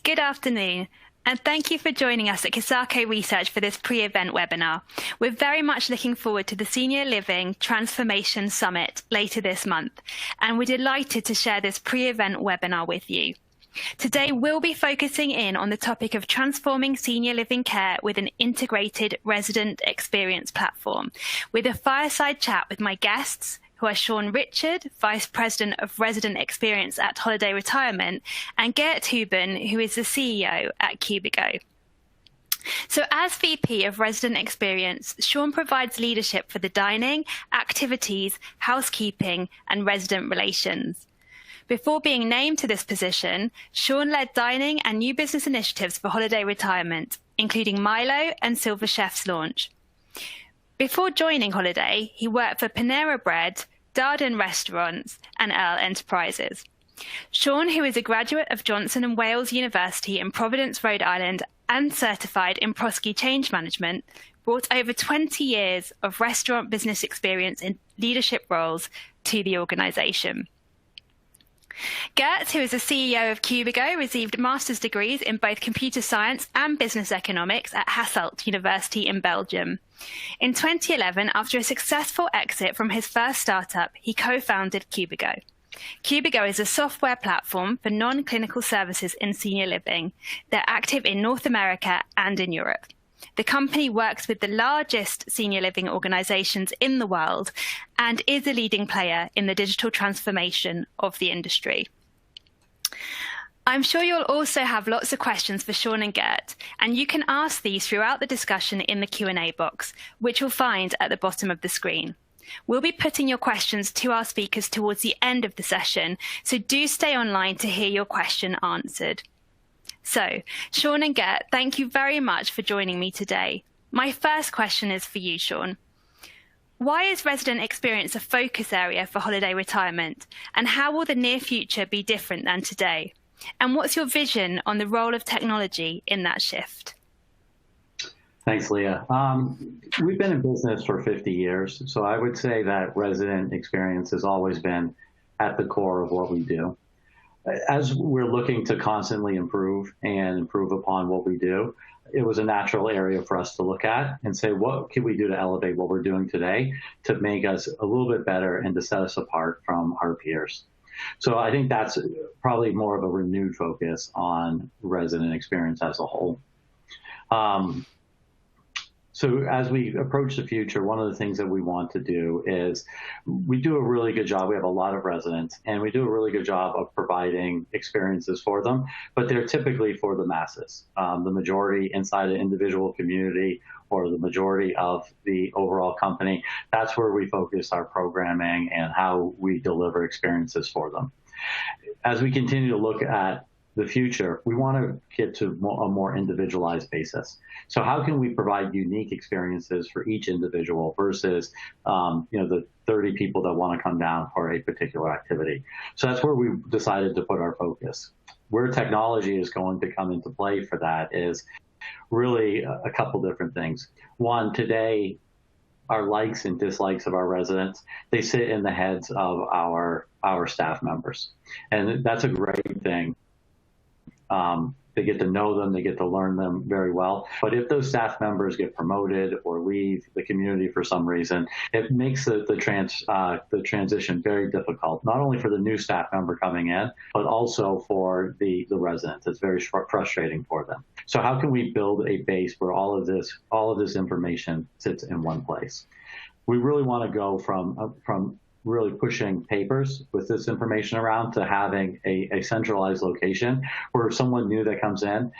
Good afternoon, and thank you for joining us at Cubico Research for this pre-event webinar. We're very much looking forward to the Senior Living Transformation Summit later this month, and we're delighted to share this pre-event webinar with you. Today, we'll be focusing in on the topic of transforming senior living care with an integrated resident experience platform, with a fireside chat with my guests, who are Shawn Richard, Vice President of Resident Experience at Holiday Retirement, and Geert Houben, who is the CEO at Cubico. So as VP of Resident Experience, Shawn provides leadership for the dining, activities, housekeeping, and resident relations. Before being named to this position, Shawn led dining and new business initiatives for Holiday Retirement, including Milo and Silver Chef's launch. Before joining Holiday, he worked for Panera Bread, Darden Restaurants, and Earl Enterprises. Shawn, who is a graduate of Johnson & Wales University in Providence, Rhode Island, and certified in Prosky Change Management, brought over 20 years of restaurant business experience in leadership roles to the organization. Geert, who is the CEO of Cubigo, received master's degrees in both computer science and business economics at Hasselt University in Belgium. In 2011, after a successful exit from his first startup, he co-founded Cubigo. Cubigo is a software platform for non-clinical services in senior living. They're active in North America and in Europe. The company works with the largest senior living organizations in the world and is a leading player in the digital transformation of the industry. I'm sure you'll also have lots of questions for Shawn and Geert, and you can ask these throughout the discussion in the Q&A box, which you'll find at the bottom of the screen. We'll be putting your questions to our speakers towards the end of the session, so do stay online to hear your question answered. So, Shawn and Geert, thank you very much for joining me today. My first question is for you, Shawn. Why is resident experience a focus area for Holiday Retirement, and how will the near future be different than today? And what's your vision on the role of technology in that shift? Thanks, Leah. We've been in business for 50 years, so I would say that resident experience has always been at the core of what we do. As we're looking to constantly improve and improve upon what we do, it was a natural area for us to look at and say, what can we do to elevate what we're doing today to make us a little bit better and to set us apart from our peers? So I think that's probably more of a renewed focus on resident experience as a whole. So as we approach the future, one of the things that we want to do is we do a really good job. We have a lot of residents, and we do a really good job of providing experiences for them, but they're typically for the masses. The majority inside an individual community or the majority of the overall company, that's where we focus our programming and how we deliver experiences for them. As we continue to look at the future, we want to get to a more individualized basis. So how can we provide unique experiences for each individual versus the 30 people that want to come down for a particular activity? So that's where we decided to put our focus. Where technology is going to come into play for that is really a couple different things. One, today, our likes and dislikes of our residents, they sit in the heads of our staff members. And that's a great thing. They get to know them, they get to learn them very well. But if those staff members get promoted or leave the community for some reason, it makes the transition very difficult, not only for the new staff member coming in, but also for the residents. It's very frustrating for them. So how can we build a base where all of this information sits in one place? We really want to go from really pushing papers with this information around to having a centralized location where someone new that comes in,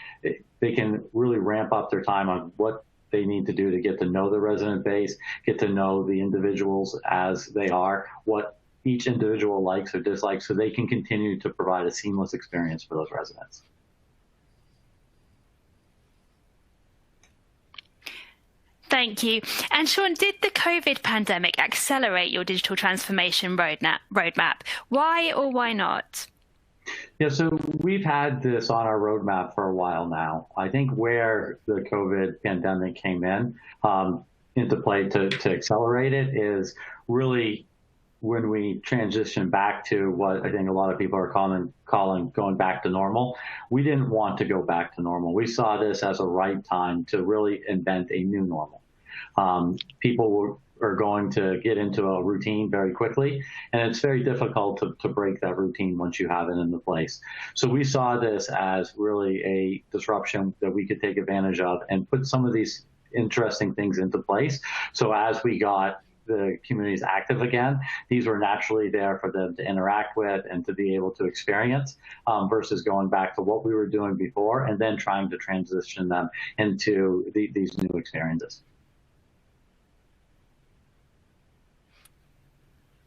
they can really ramp up their time on what they need to do to get to know the resident base, get to know the individuals as they are, what each individual likes or dislikes, so they can continue to provide a seamless experience for those residents. Thank you. And Shawn, did the COVID pandemic accelerate your digital transformation roadmap? Why or why not? Yeah, so we've had this on our roadmap for a while now. I think where the COVID pandemic came into play to accelerate it is really when we transition back to what I think a lot of people are calling going back to normal, we didn't want to go back to normal. We saw this as a right time to really invent a new normal. People are going to get into a routine very quickly, and it's very difficult to break that routine once you have it into place. So we saw this as really a disruption that we could take advantage of and put some of these interesting things into place. So as we got the communities active again, these were naturally there for them to interact with and to be able to experience, versus going back to what we were doing before and then trying to transition them into these new experiences.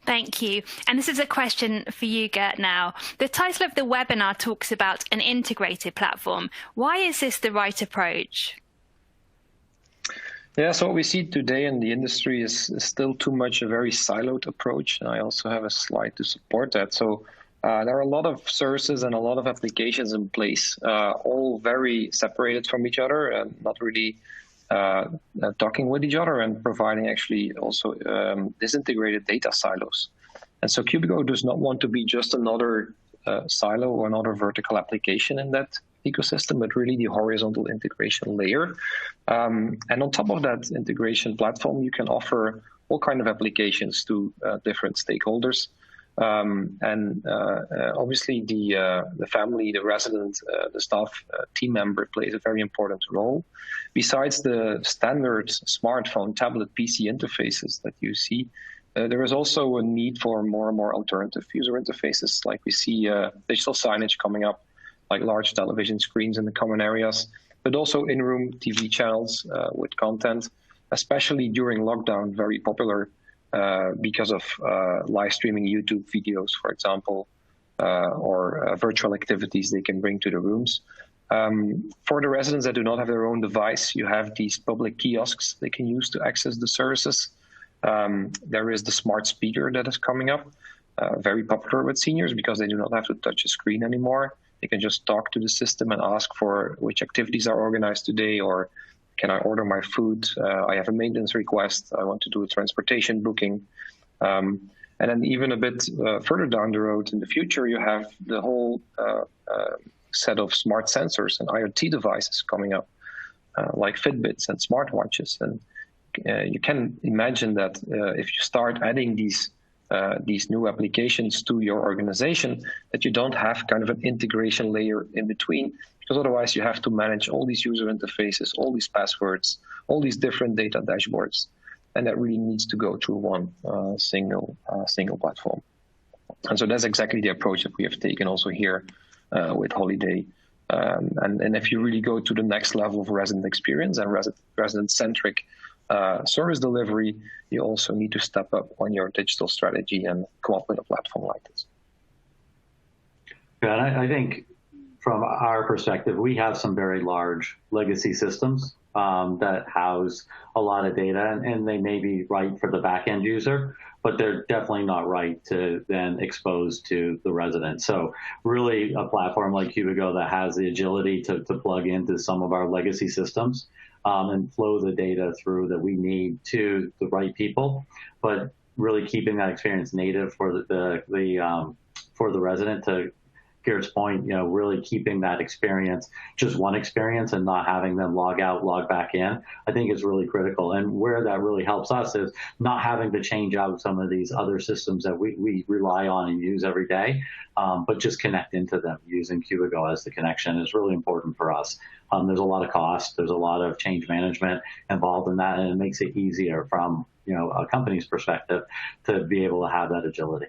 Thank you. And this is a question for you, Geert, now. The title of the webinar talks about an integrated platform. Why is this the right approach? Yeah, so what we see today in the industry is still too much a very siloed approach. And I also have a slide to support that. So there are a lot of services and a lot of applications in place, all very separated from each other and not really talking with each other and providing actually also disintegrated data silos. And so Cubico does not want to be just another silo or another vertical application in that ecosystem, but really the horizontal integration layer. And on top of that integration platform, you can offer all kinds of applications to different stakeholders. Obviously the family, the resident, the staff team member plays a very important role. Besides the standard smartphone, tablet, PC interfaces that you see, there is also a need for more and more alternative user interfaces. Like we see digital signage coming up, like large television screens in the common areas, but also in-room TV channels with content, especially during lockdown, very popular because of live streaming YouTube videos, for example, or virtual activities they can bring to the rooms. For the residents that do not have their own device, you have these public kiosks they can use to access the services. There is the smart speaker that is coming up, very popular with seniors because they do not have to touch a screen anymore. They can just talk to the system and ask for which activities are organized today, or can I order my food? I have a maintenance request. I want to do a transportation booking. And then even a bit further down the road in the future, you have the whole set of smart sensors and IoT devices coming up, like Fitbits and smartwatches. And you can imagine that if you start adding these new applications to your organization, that you don't have kind of an integration layer in between, because otherwise you have to manage all these user interfaces, all these passwords, all these different data dashboards, and that really needs to go through one single platform. And so that's exactly the approach that we have taken also here with Holiday. And if you really go to the next level of resident experience and resident-centric service delivery, you also need to step up on your digital strategy and come up with a platform like this. Yeah, and I think from our perspective, we have some very large legacy systems that house a lot of data, and they may be right for the back-end user, but they're definitely not right to then expose to the resident. So really a platform like Cubico that has the agility to plug into some of our legacy systems and flow the data through that we need to the right people, but really keeping that experience native for the resident. To Geert's point, really keeping that experience just one experience and not having them log out, log back in, I think is really critical. And where that really helps us is not having to change out some of these other systems that we rely on and use every day, but just connect into them using Cubico as the connection is really important for us. There's a lot of cost, there's a lot of change management involved in that, and it makes it easier from a company's perspective to be able to have that agility.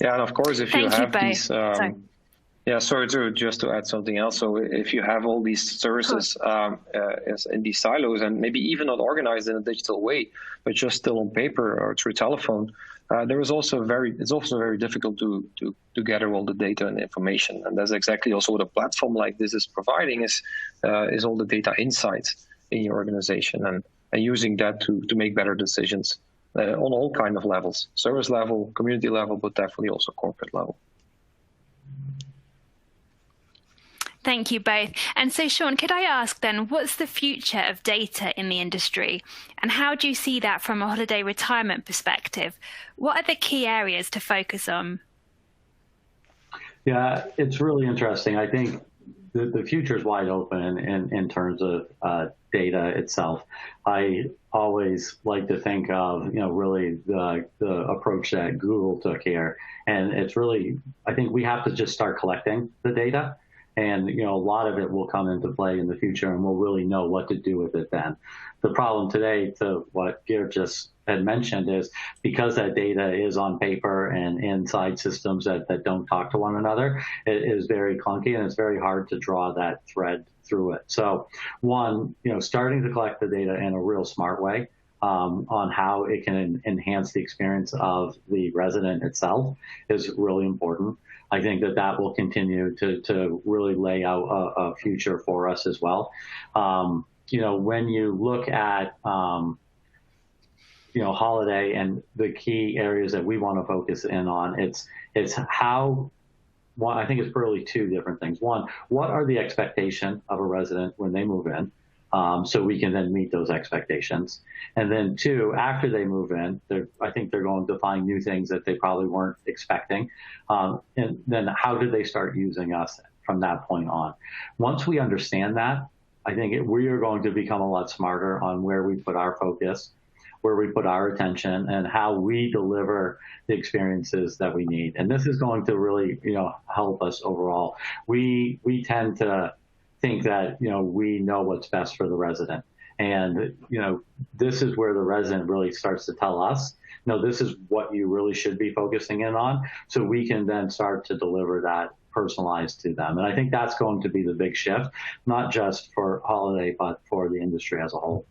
Yeah, and of course, if you have these, sorry just to add something else. So if you have all these services in these silos and maybe even not organized in a digital way, but just still on paper or through telephone, it's also very difficult to gather all the data and information. And that's exactly also what a platform like this is providing is all the data insights in your organization and using that to make better decisions. On all kinds of levels, service level, community level, but definitely also corporate level. Thank you both. And so, Shawn, could I ask then, what's the future of data in the industry? And how do you see that from a holiday retirement perspective? What are the key areas to focus on? Yeah, it's really interesting. I think the future is wide open in terms of data itself. I always like to think of, really the approach that Google took here. And it's really, I think we have to just start collecting the data. And, a lot of it will come into play in the future, and we'll really know what to do with it then. The problem today, to what Geert just had mentioned, is because that data is on paper and inside systems that don't talk to one another, it is very clunky, and it's very hard to draw that thread through it. So one, starting to collect the data in a real smart way on how it can enhance the experience of the resident itself is really important. I think that will continue to really lay out a future for us as well. When you look at, Holiday and the key areas that we want to focus in on, it's how, well, I think it's really two different things. One, what are the expectations of a resident when they move in? So we can then meet those expectations. And then two, after they move in, I think they're going to find new things that they probably weren't expecting. And then how do they start using us from that point on? Once we understand that, I think we are going to become a lot smarter on where we put our focus, where we put our attention, and how we deliver the experiences that we need. And this is going to really, help us overall. We tend to think that, we know what's best for the resident. And, this is where the resident really starts to tell us, no, this is what you really should be focusing in on. So we can then start to deliver that personalized to them. And I think that's going to be the big shift, not just for Holiday, but for the industry as a whole.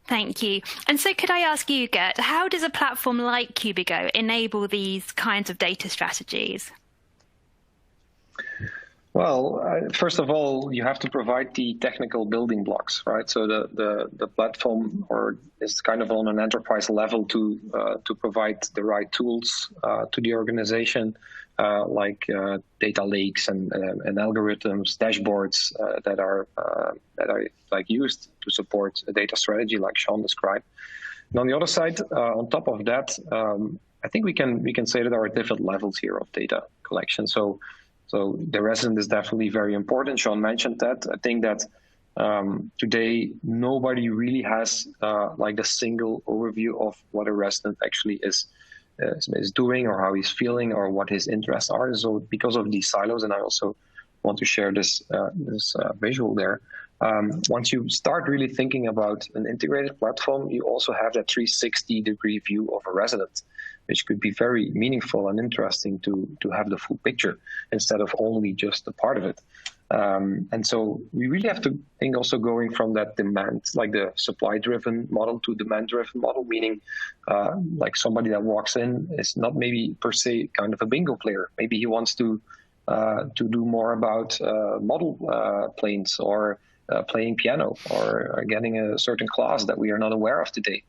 Thank you. And so could I ask you, Geert, how does a platform like Cubigo enable these kinds of data strategies? Well, first of all, you have to provide the technical building blocks, right? So the platform is kind of on an enterprise level to provide the right tools to the organization, like data lakes and algorithms, dashboards that are like used to support a data strategy, like Shawn described. And on the other side, on top of that, I think we can say that there are different levels here of data collection. So the resident is definitely very important. Shawn mentioned that. I think that today nobody really has like the single overview of what a resident actually is doing, or how he's feeling, or what his interests are. So because of these silos, and I also want to share this visual there. Once you start really thinking about an integrated platform, you also have that 360-degree view of a resident, which could be very meaningful and interesting to have the full picture instead of only just a part of it. And so we really have to think also going from that demand, like the supply-driven model, to demand-driven model, meaning like somebody that walks in is not maybe per se kind of a bingo player. Maybe he wants to do more about model planes, or playing piano, or getting a certain class that we are not aware of today.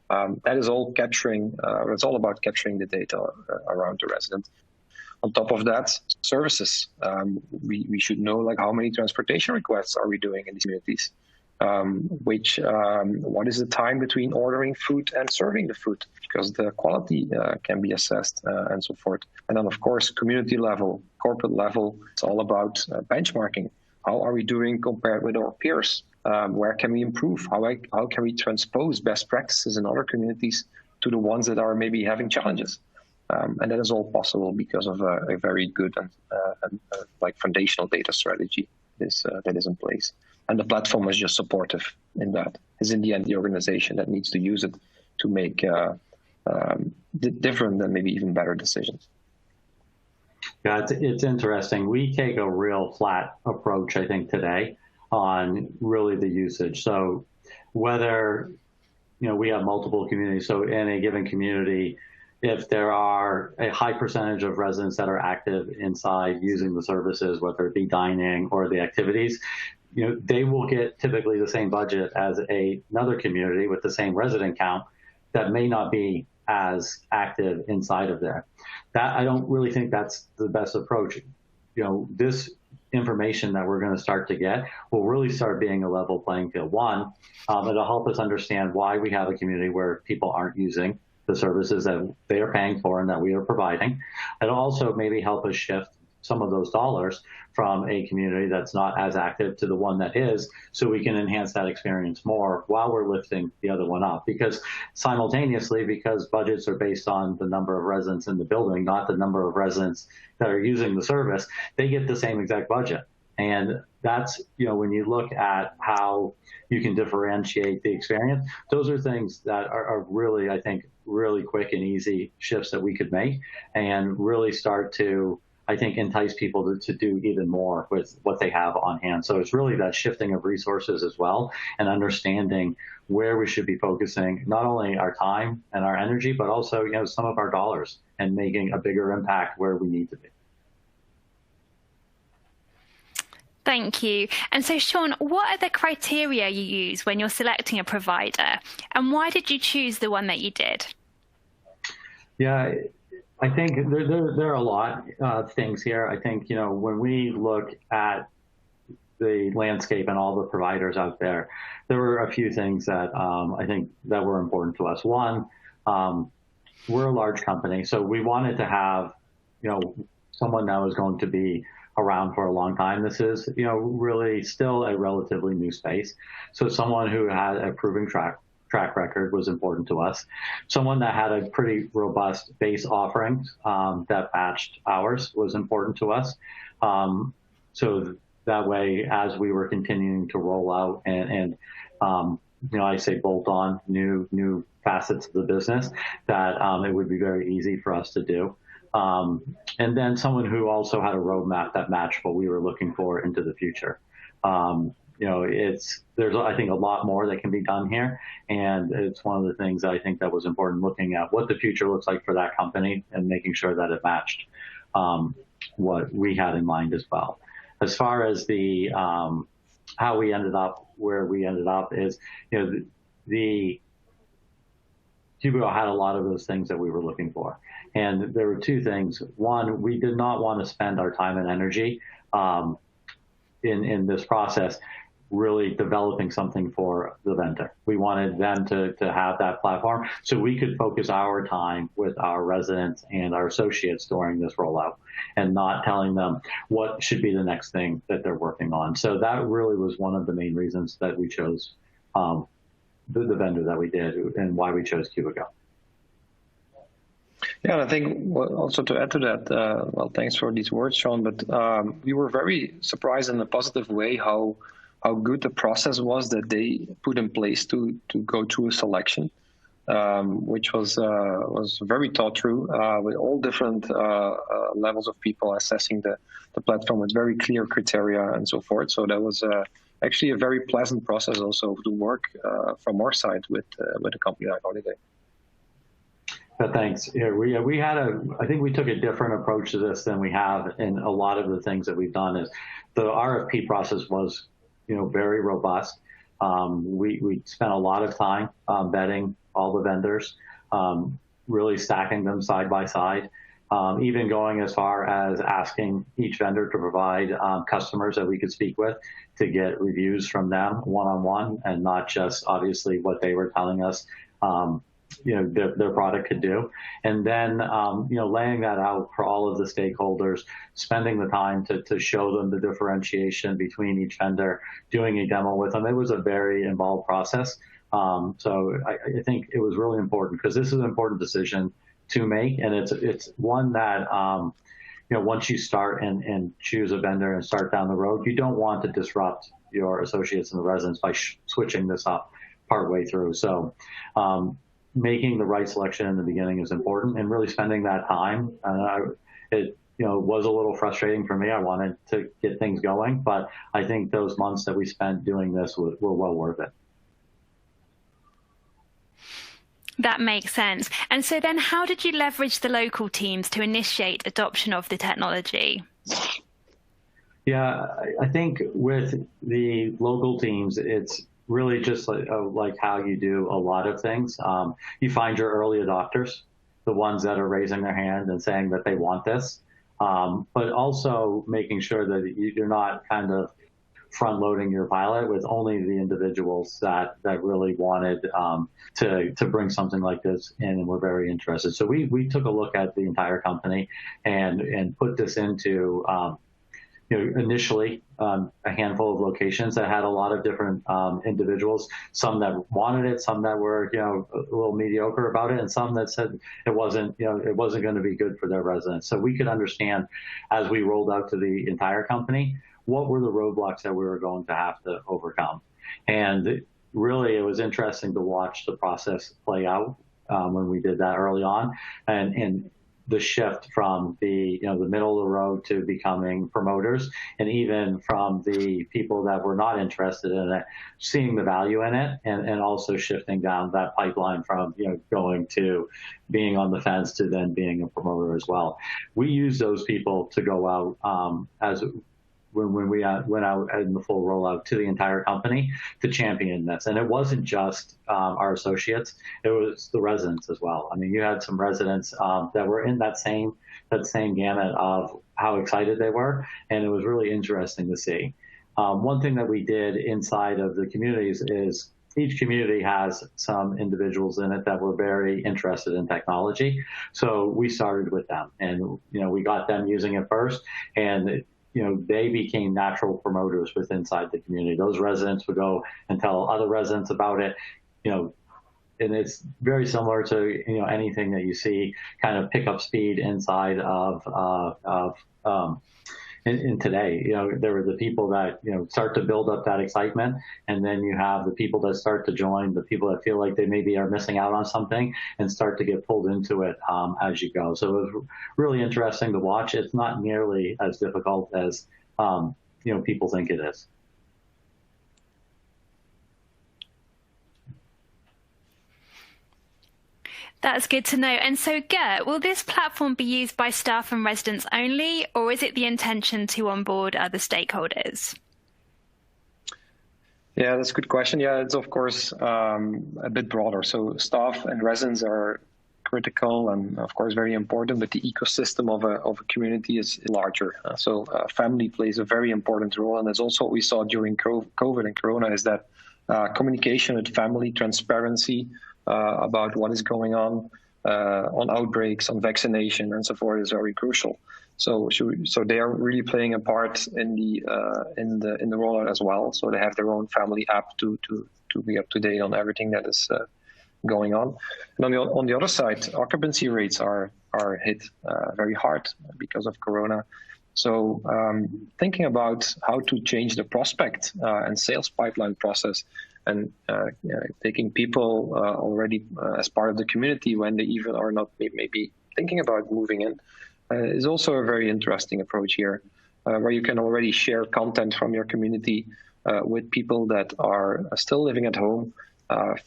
That is all capturing, it's all about capturing the data around the resident. On top of that, services. We should know, like, how many transportation requests are we doing in these communities? What is the time between ordering food and serving the food? Because the quality can be assessed and so forth. And then, of course, community level, corporate level, it's all about benchmarking. How are we doing compared with our peers? Where can we improve? How can we transpose best practices in other communities to the ones that are maybe having challenges? And that is all possible because of a very good and like foundational data strategy that is in place. And the platform is just supportive in that. It's in the end the organization that needs to use it to make different and maybe even better decisions. Yeah, it's interesting. We take a real flat approach, I think, today on really the usage. So whether, we have multiple communities, so in a given community, if there are a high percentage of residents that are active inside using the services, whether it be dining or the activities, they will get typically the same budget as another community with the same resident count that may not be as active inside of there. That, I don't really think that's the best approach. This information that we're going to start to get will really start being a level playing field. One, it'll help us understand why we have a community where people aren't using the services that they are paying for and that we are providing. It'll also maybe help us shift some of those dollars from a community that's not as active to the one that is, so we can enhance that experience more while we're lifting the other one up. Because simultaneously, because budgets are based on the number of residents in the building, not the number of residents that are using the service, they get the same exact budget. And that's, when you look at how you can differentiate the experience, those are things that are really, I think, really quick and easy shifts that we could make and really start to, I think, entice people to do even more with what they have on hand. So it's really that shifting of resources as well, and understanding where we should be focusing not only our time and our energy, but also, some of our dollars, and making a bigger impact where we need to be. Thank you. And so, Shawn, what are the criteria you use when you're selecting a provider, and why did you choose the one that you did? Yeah, I think there are a lot of things here. I think, when we look at the landscape and all the providers out there, there were a few things that I think that were important to us. One, we're a large company, so we wanted to have, someone that was going to be around for a long time. This is, really still a relatively new space. So someone who had a proven track record was important to us. Someone that had a pretty robust base offerings that matched ours was important to us. So that way, as we were continuing to roll out and I say bolt on new facets of the business, that it would be very easy for us to do. And then someone who also had a roadmap that matched what we were looking for into the future. There's, I think, a lot more that can be done here. And it's one of the things that I think that was important, looking at what the future looks like for that company and making sure that it matched what we had in mind as well. As far as the how we ended up where we ended up is, the Cubico had a lot of those things that we were looking for. And there were two things. One, we did not want to spend our time and energy in this process really developing something for the vendor. We wanted them to have that platform so we could focus our time with our residents and our associates during this rollout, and not telling them what should be the next thing that they're working on. So that really was one of the main reasons that we chose the vendor that we did, and why we chose Cubico. Yeah, and I think also to add to that, well, thanks for these words, Shawn, but we were very surprised in a positive way how good the process was that they put in place to go through a selection, which was very thought through, with all different levels of people assessing the platform with very clear criteria and so forth. So that was actually a very pleasant process also to work from our side with a company like Holiday. Thanks. Yeah, we had I think we took a different approach to this than we have in a lot of the things that we've done. Is the RFP process was, very robust. We spent a lot of time vetting all the vendors, really stacking them side by side, even going as far as asking each vendor to provide customers that we could speak with to get reviews from them one-on-one, and not just obviously what they were telling us their product could do. And then, laying that out for all of the stakeholders, spending the time to show them the differentiation between each vendor, doing a demo with them. It was a very involved process. So I think it was really important, because this is an important decision to make. And it's one that, once you start and choose a vendor and start down the road, you don't want to disrupt your associates and the residents by switching this up partway through. So, making the right selection in the beginning is important, and really spending that time. It was a little frustrating for me. I wanted to get things going, but I think those months that we spent doing this were well worth it. That makes sense. And so then how did you leverage the local teams to initiate adoption of the technology? Yeah, I think with the local teams, it's really just like how you do a lot of things. You find your early adopters, the ones that are raising their hand and saying that they want this, but also making sure that you're not kind of front-loading your pilot with only the individuals that really wanted to bring something like this in and were very interested. So we took a look at the entire company and put this into initially a handful of locations that had a lot of different individuals, some that wanted it, some that were a little mediocre about it, and some that said it wasn't going to be good for their residents. So we could understand as we rolled out to the entire company what were the roadblocks that we were going to have to overcome. And really, it was interesting to watch the process play out when we did that early on, and the shift from the middle of the road to becoming promoters, and even from the people that were not interested in it, seeing the value in it, and also shifting down that pipeline from going to being on the fence to then being a promoter as well. We use those people to go out as when we went out in the full rollout to the entire company to champion this. And it wasn't just our associates, it was the residents as well. I mean, you had some residents that were in that same gamut of how excited they were, and it was really interesting to see. One thing that we did inside of the communities is each community has some individuals in it that were very interested in technology. So we started with them, and we got them using it first, and they became natural promoters with inside the community. Those residents would go and tell other residents about it, and it's very similar to anything that you see kind of pick up speed inside of in today. There were the people that start to build up that excitement, and then you have the people that start to join, the people that feel like they maybe are missing out on something and start to get pulled into it as you go. So it was really interesting to watch. It's not nearly as difficult as people think it is. That's good to know. And so, Geert, will this platform be used by staff and residents only, or is it the intention to onboard other stakeholders? Yeah, that's a good question. Yeah, it's of course a bit broader. So staff and residents are critical and of course very important, but the ecosystem of a community is larger. So family plays a very important role, and that's also what we saw during COVID and Corona, is that communication with family, transparency about what is going on outbreaks, on vaccination, and so forth is very crucial. So they are really playing a part in the rollout as well. So they have their own family app to be up to date on everything that is going on. And on the other side, occupancy rates are hit very hard because of Corona. So thinking about how to change the prospect and sales pipeline process, and taking people already as part of the community when they even are not maybe thinking about moving in, is also a very interesting approach here, where you can already share content from your community with people that are still living at home,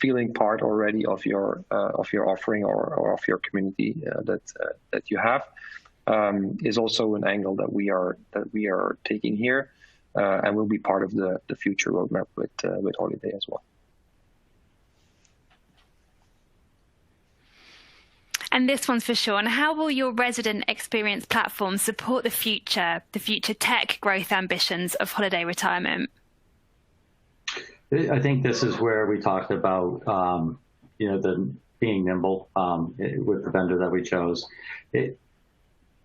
feeling part already of your offering or of your community that you have, is also an angle that we are taking here. And will be part of the future roadmap with Holiday as well. And this one's for Shawn. How will your resident experience platform support the future tech growth ambitions of Holiday Retirement? I think this is where we talked about the being nimble with the vendor that we chose.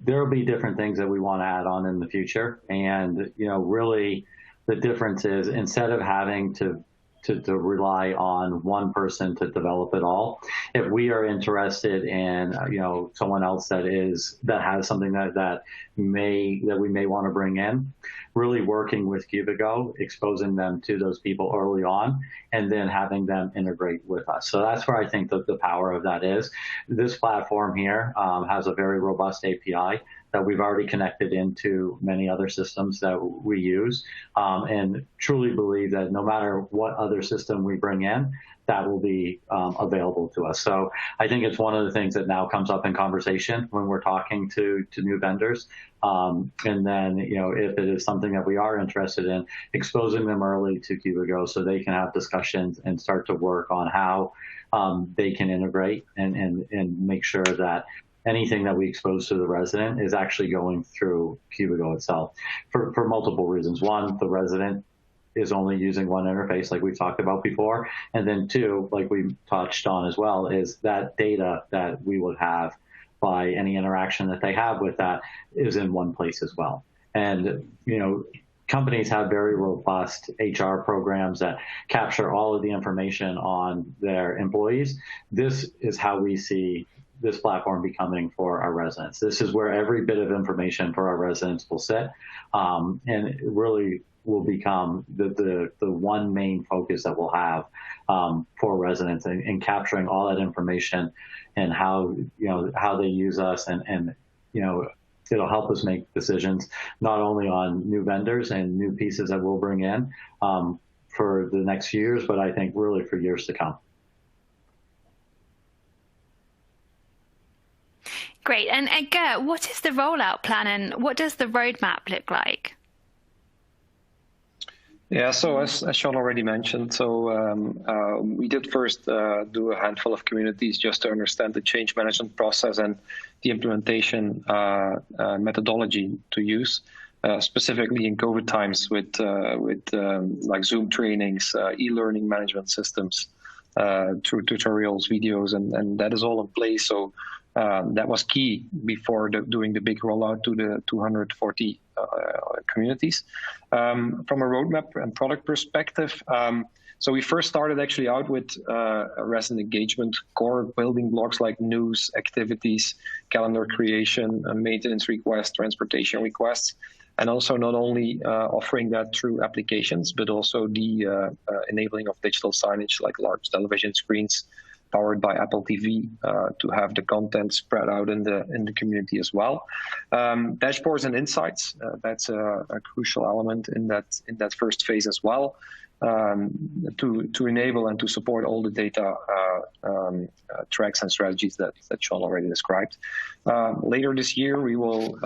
There will be different things that we want to add on in the future. And, really the difference is, instead of having to rely on one person to develop it all, if we are interested in, someone else that has something that we may want to bring in, really working with Cubico, exposing them to those people early on, and then having them integrate with us. So that's where I think the power of that is. This platform here has a very robust API that we've already connected into many other systems that we use, and truly believe that no matter what other system we bring in, that will be available to us. So I think it's one of the things that now comes up in conversation when we're talking to new vendors. And then, if it is something that we are interested in, exposing them early to Cubigo so they can have discussions and start to work on how they can integrate and make sure that anything that we expose to the resident is actually going through Cubigo itself for multiple reasons. One, the resident is only using one interface like we talked about before. And then two, like we touched on as well, is that data that we would have by any interaction that they have with that is in one place as well. And, companies have very robust HR programs that capture all of the information on their employees. This is how we see this platform becoming for our residents. This is where every bit of information for our residents will sit, and it really will become the one main focus that we'll have for residents in capturing all that information and how they use us, and it'll help us make decisions not only on new vendors and new pieces that we'll bring in for the next years, but I think really for years to come. Great. And Geert, what is the rollout plan and what does the roadmap look like? Yeah, so as Shawn already mentioned, we did first do a handful of communities just to understand the change management process and the implementation methodology to use, specifically in COVID times with like Zoom trainings, e-learning management systems, through tutorials, videos, and that is all in place. So that was key before doing the big rollout to the 240 communities. From a roadmap and product perspective, so we first started actually out with resident engagement, core building blocks like news, activities, calendar creation, maintenance requests, transportation requests, and also not only offering that through applications, but also the enabling of digital signage like large television screens powered by Apple TV to have the content spread out in the community as well. Dashboards and insights, that's a crucial element in that first phase as well, to enable and to support all the data tracks and strategies that Shawn already described. Later this year, we will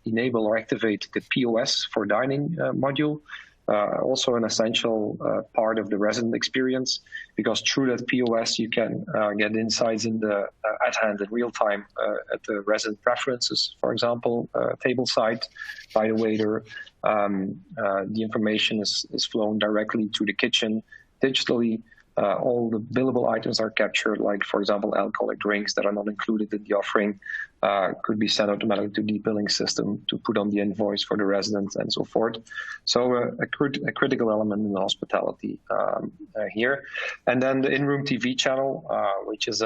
enable or activate the POS for dining module. Also an essential part of the resident experience, because through that POS you can get insights in the at hand in real time at the resident preferences, for example, table side by the waiter. The information is flown directly to the kitchen digitally. All the billable items are captured, like, for example, alcoholic drinks that are not included in the offering could be sent automatically to the billing system to put on the invoice for the residents and so forth. So a critical element in the hospitality here. And then the in-room TV channel, which is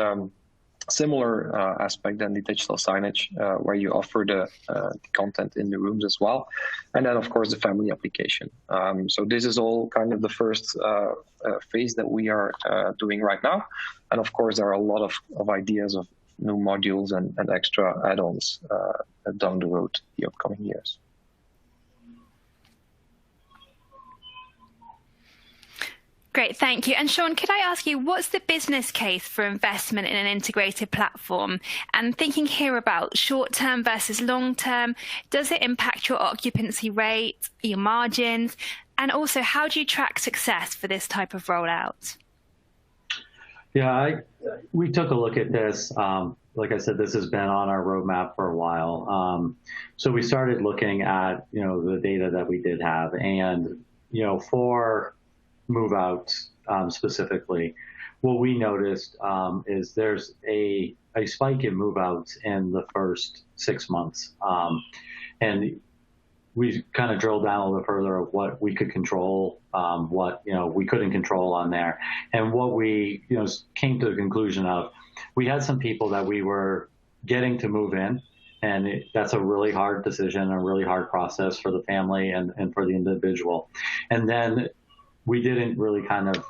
similar aspect than the digital signage, where you offer the content in the rooms as well. And then, of course, the family application. So this is all kind of the first phase that we are doing right now. And of course, there are a lot of ideas of new modules and extra add-ons down the road the upcoming years. Great, thank you. And Shawn, could I ask you, what's the business case for investment in an integrated platform? And thinking here about short-term versus long-term, does it impact your occupancy rate, your margins? And also, how do you track success for this type of rollout? Yeah, we took a look at this. Like I said, this has been on our roadmap for a while. So we started looking at, the data that we did have. And, for move outs specifically, what we noticed is there's a spike in move outs in the first 6 months. And we kind of drilled down a little further of what we could control, what we couldn't control on there. And what we came to the conclusion of, we had some people that we were getting to move in, and that's a really hard decision, a really hard process for the family and for the individual. And then we didn't really kind of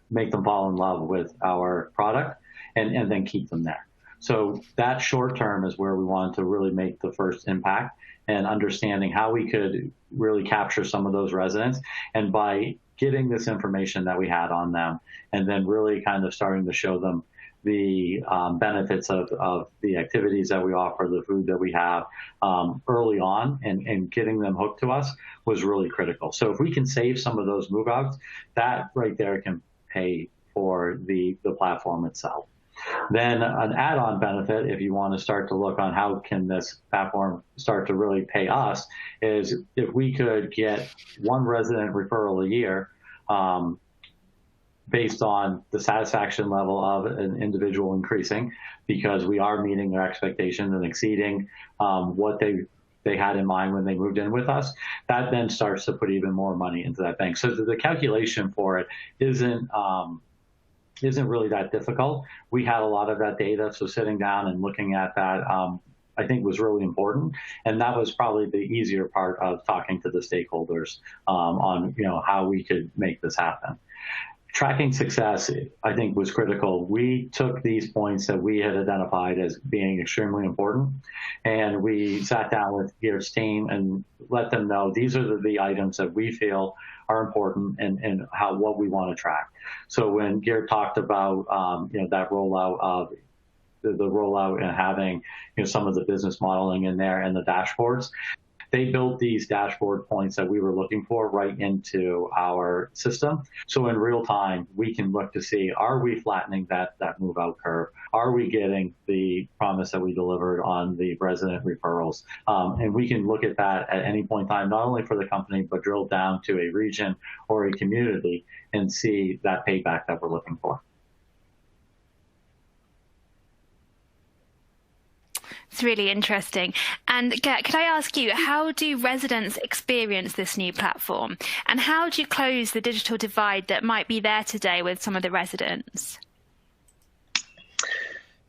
make them fall in love with our product and then keep them there. So that short term is where we wanted to really make the first impact and understanding how we could really capture some of those residents. And by getting this information that we had on them and then really kind of starting to show them the benefits of the activities that we offer, the food that we have early on, and getting them hooked to us was really critical. So if we can save some of those move outs, that right there can pay for the platform itself. Then an add-on benefit, if you want to start to look on how can this platform start to really pay us, is if we could get one resident referral a year, based on the satisfaction level of an individual increasing, because we are meeting their expectations and exceeding what they had in mind when they moved in with us, that then starts to put even more money into that bank. So the calculation for it isn't really that difficult. We had a lot of that data, so sitting down and looking at that, I think was really important, and that was probably the easier part of talking to the stakeholders on how we could make this happen. Tracking success, I think, was critical. We took these points that we had identified as being extremely important, and we sat down with Geert's team and let them know these are the items that we feel are important and what we want to track. So when Geert talked about that rollout of the rollout and having some of the business modeling in there and the dashboards, they built these dashboard points that we were looking for right into our system. So in real time, we can look to see, are we flattening that move out curve? Are we getting the promise that we delivered on the resident referrals? And we can look at that at any point in time, not only for the company, but drill down to a region or a community and see that payback that we're looking for. It's really interesting. And Geert, could I ask you, how do residents experience this new platform? And how do you close the digital divide that might be there today with some of the residents?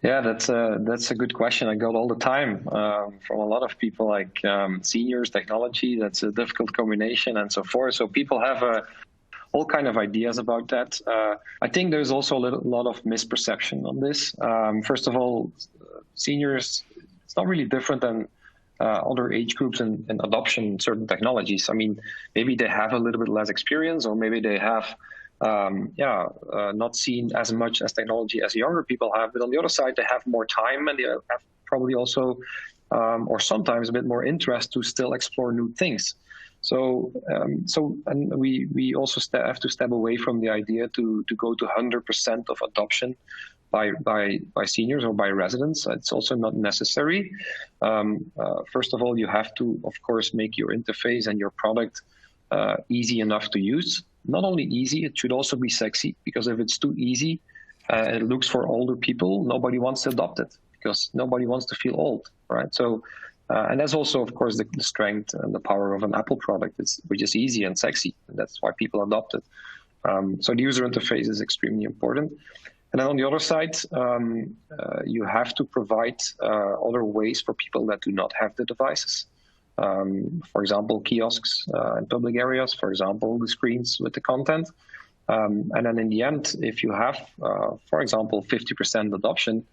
Yeah, that's a good question. I got all the time from a lot of people, like seniors, technology. That's a difficult combination and so forth. So people have all kind of ideas about that. I think there's also a lot of misperception on this. First of all, seniors, it's not really different than other age groups in adoption certain technologies. I mean, maybe they have a little bit less experience, or maybe they have not seen as much as technology as younger people have. But on the other side, they have more time, and they have probably also, or sometimes a bit more interest to still explore new things. So and we also have to step away from the idea to go to 100% of adoption by seniors or by residents. It's also not necessary. First of all, you have to, of course, make your interface and your product easy enough to use. Not only easy, it should also be sexy, because if it's too easy, it looks for older people, nobody wants to adopt it, because nobody wants to feel old, right? So, and that's also, of course, the strength and the power of an Apple product, which is easy and sexy, and that's why people adopt it. So the user interface is extremely important. And then on the other side, you have to provide other ways for people that do not have the devices. For example, kiosks in public areas, for example, the screens with the content. And then in the end, if you have, for example, 50% adoption,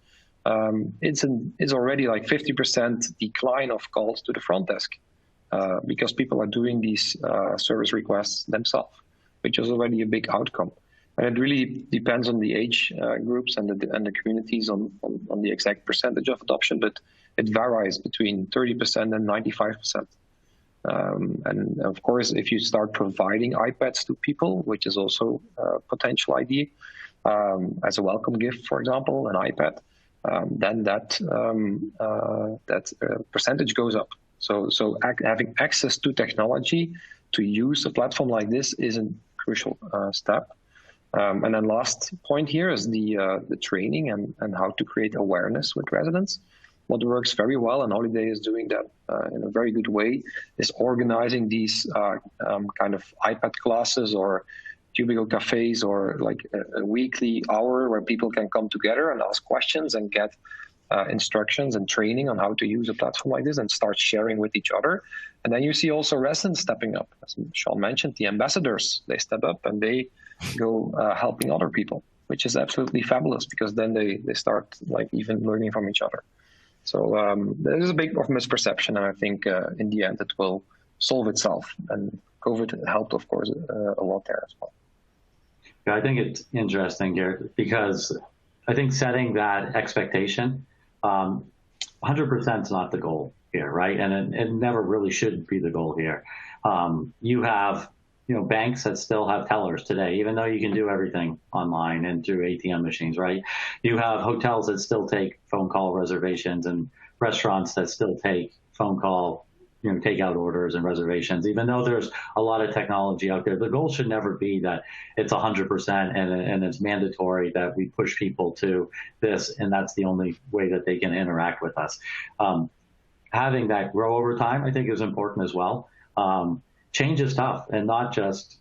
it's already like 50% decline of calls to the front desk because people are doing these service requests themselves, which is already a big outcome. And it really depends on the age groups and the communities on the exact percentage of adoption, but it varies between 30% and 95%. And of course, if you start providing iPads to people, which is also a potential idea, as a welcome gift, for example, an iPad, then that percentage goes up. So having access to technology to use a platform like this is a crucial step. And then last point here is the training and how to create awareness with residents. What works very well, and Holiday is doing that in a very good way, is organizing these kind of iPad classes or Cubico cafes, or like a weekly hour where people can come together and ask questions and get instructions and training on how to use a platform like this and start sharing with each other. And then you see also residents stepping up. As Shawn mentioned, the ambassadors, they step up and they go helping other people, which is absolutely fabulous because then they start like even learning from each other. So there is a big of misperception, and I think in the end it will solve itself. And COVID helped, of course, a lot there as well. Yeah, I think it's interesting, Geert, because I think setting that expectation, 100% is not the goal here, right? And it never really should be the goal here. You have, banks that still have tellers today, even though you can do everything online and through ATM machines, right? You have hotels that still take phone call reservations and restaurants that still take phone call, takeout orders and reservations. Even though there's a lot of technology out there, the goal should never be that it's 100% and it's mandatory that we push people to this, and that's the only way that they can interact with us. Having that grow over time, I think, is important as well. Change is tough, and not just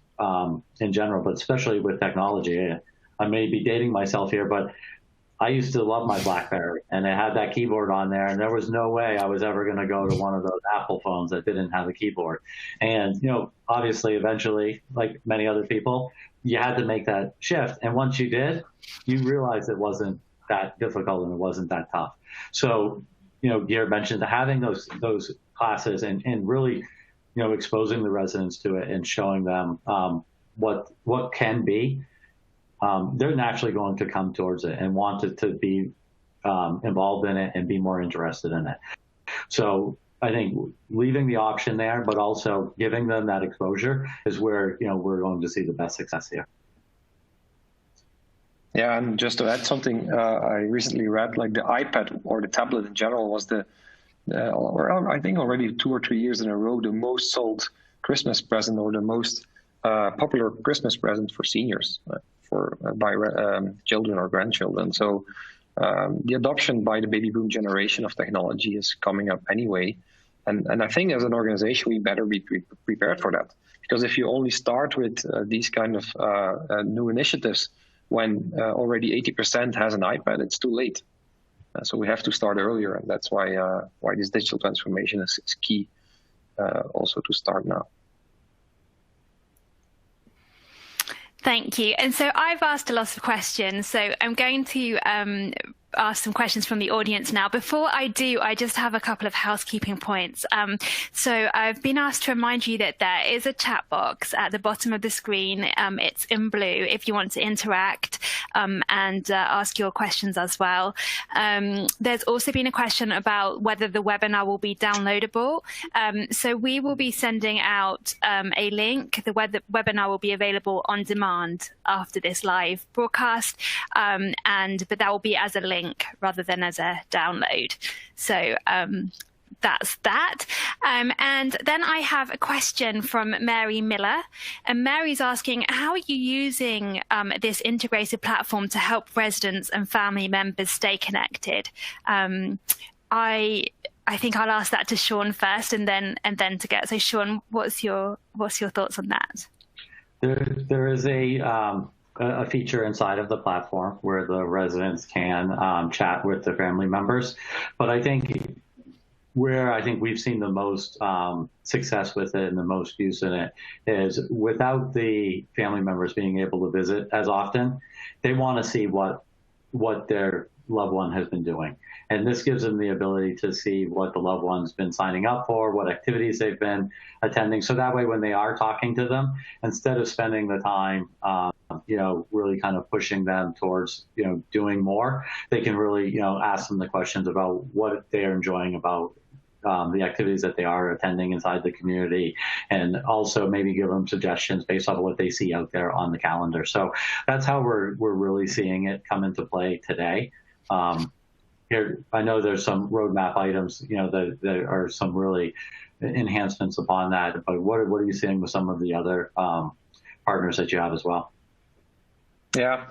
in general, but especially with technology. I may be dating myself here, but I used to love my BlackBerry, and it had that keyboard on there, and there was no way I was ever going to go to one of those Apple phones that didn't have a keyboard. And, obviously, eventually, like many other people, you had to make that shift. And once you did, you realized it wasn't that difficult and it wasn't that tough. So, Geert mentioned having those classes and really, exposing the residents to it and showing them what can be. They're naturally going to come towards it and want to be involved in it and be more interested in it. So I think leaving the option there, but also giving them that exposure is where, we're going to see the best success here. Yeah, and just to add something, I recently read like the iPad or the tablet in general was I think already 2 or 3 years in a row, the most sold Christmas present or the most popular Christmas present for seniors. By children or grandchildren. So the adoption by the baby boom generation of technology is coming up anyway. And I think as an organization, we better be prepared for that. Because if you only start with these kind of new initiatives when already 80% has an iPad, it's too late. So we have to start earlier. And that's why this digital transformation is key also to start now. Thank you. And so I've asked a lot of questions, so I'm going to ask some questions from the audience now. Before I do, I just have a couple of housekeeping points. So I've been asked to remind you that there is a chat box at the bottom of the screen. It's in blue if you want to interact and ask your questions as well. There's also been a question about whether the webinar will be downloadable. So we will be sending out a link. The webinar will be available on demand after this live broadcast, but that will be as a link rather than as a download. So that's that. And then I have a question from Mary Miller. And Mary's asking, how are you using this integrated platform to help residents and family members stay connected? I think I'll ask that to Shawn first and then to Geert. So Shawn, what's your thoughts on that? There is a feature inside of the platform where the residents can chat with the family members. But I think where we've seen the most success with it and the most use in it is without the family members being able to visit as often, they want to see what their loved one has been doing. And this gives them the ability to see what the loved one's been signing up for, what activities they've been attending. So that way, when they are talking to them, instead of spending the time, really kind of pushing them towards, doing more, they can really, ask them the questions about what they are enjoying about the activities that they are attending inside the community, and also maybe give them suggestions based on what they see out there on the calendar. So that's how we're really seeing it come into play today. Here, I know there's some roadmap items, that there are some really enhancements upon that. But what are you seeing with some of the other partners that you have as well? Yeah,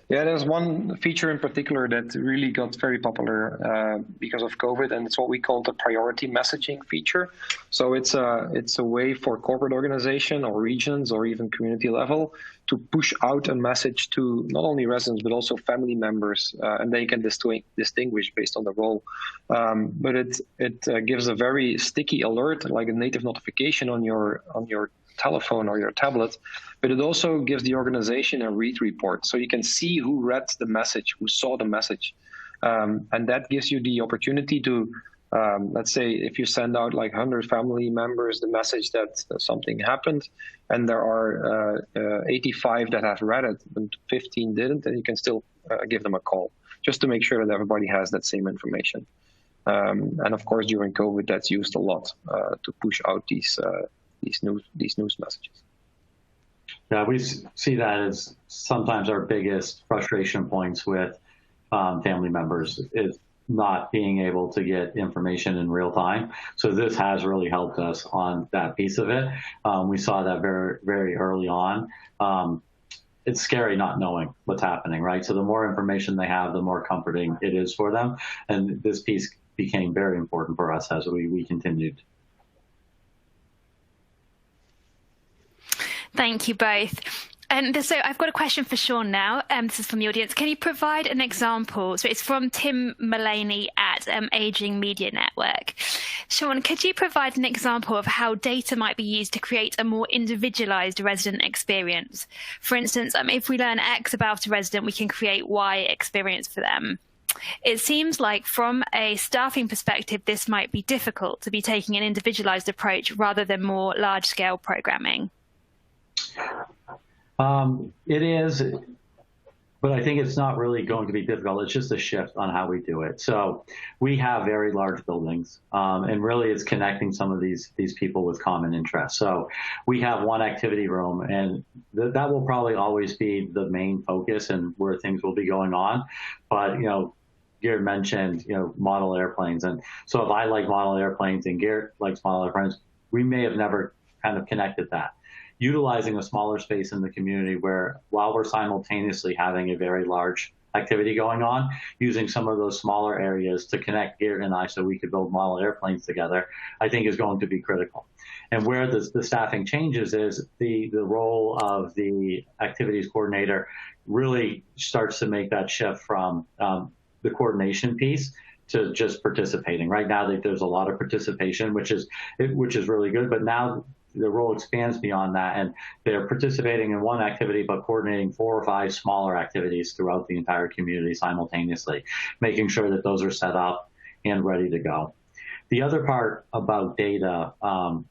there's one feature in particular that really got very popular because of COVID, and it's what we call the priority messaging feature. So it's a way for corporate organization or regions or even community level to push out a message to not only residents but also family members, and they can distinguish based on the role. But it gives a very sticky alert, like a native notification on your telephone or your tablet, but it also gives the organization a read report. So you can see who read the message, who saw the message. And that gives you the opportunity to, let's say, if you send out like 100 family members the message that something happened, and there are 85 that have read it, and 15 didn't, then you can still give them a call, just to make sure that everybody has that same information. And of course, during COVID, that's used a lot to push out these news messages. Yeah, we see that as sometimes our biggest frustration points with family members is not being able to get information in real time. So this has really helped us on that piece of it. We saw that very, very early on. It's scary not knowing what's happening, right? So the more information they have, the more comforting it is for them. And this piece became very important for us as we continued. Thank you both. And so I've got a question for Shawn now. This is from the audience. Can you provide an example? So it's from Tim Mullaney at Aging Media Network. Shawn, could you provide an example of how data might be used to create a more individualized resident experience? For instance, if we learn X about a resident, we can create Y experience for them. It seems like from a staffing perspective, this might be difficult to be taking an individualized approach rather than more large-scale programming. It is, but I think it's not really going to be difficult. It's just a shift on how we do it. So we have very large buildings, and really it's connecting some of these people with common interests. So we have one activity room, and that will probably always be the main focus and where things will be going on. But, Geert mentioned, model airplanes. And so if I like model airplanes and Geert likes model airplanes, we may have never kind of connected that. Utilizing a smaller space in the community where, while we're simultaneously having a very large activity going on, using some of those smaller areas to connect Geert and I so we could build model airplanes together, I think is going to be critical. And where the staffing changes is the role of the activities coordinator really starts to make that shift from the coordination piece to just participating. Right now, there's a lot of participation, which is really good, but now the role expands beyond that, and they're participating in one activity, but coordinating 4 or 5 smaller activities throughout the entire community simultaneously, making sure that those are set up and ready to go. The other part about data, and